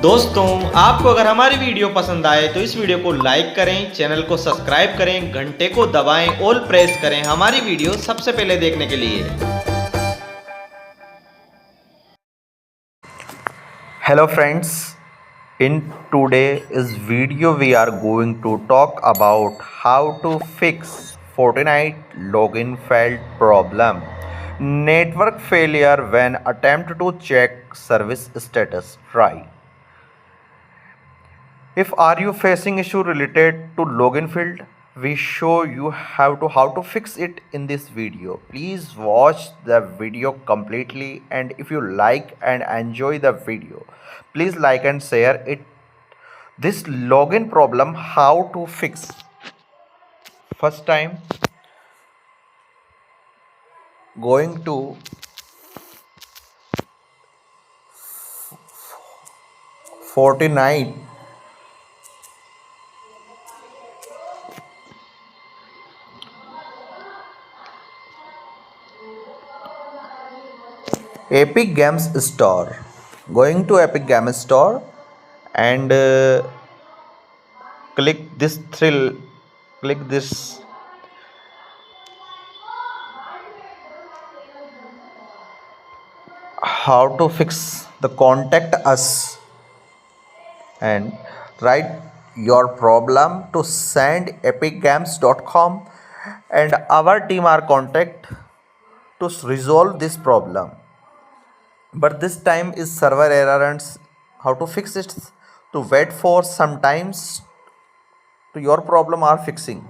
दोस्तों, आपको अगर हमारी वीडियो पसंद आए तो इस वीडियो को लाइक करें, चैनल को सब्सक्राइब करें, घंटे को दबाएं, ऑल प्रेस करें हमारी वीडियो सबसे पहले देखने के लिए। Hello friends, in today's video we are going to talk about how to fix Fortnite login failed problem. Network failure when attempt to check service status. Try. If are you facing issue related to login field, we show you how to fix it in this video. Please watch the video completely, and if you like and enjoy the video, please like and share it. This login problem how to fix. First time going to Fortnite Epic Games Store. Going to Epic Games Store and click this how to fix the contact us and write your problem to send epicgames.com and our team are contact to resolve this problem. But this time is server error and how to fix it, to wait for some times to your problem are fixing.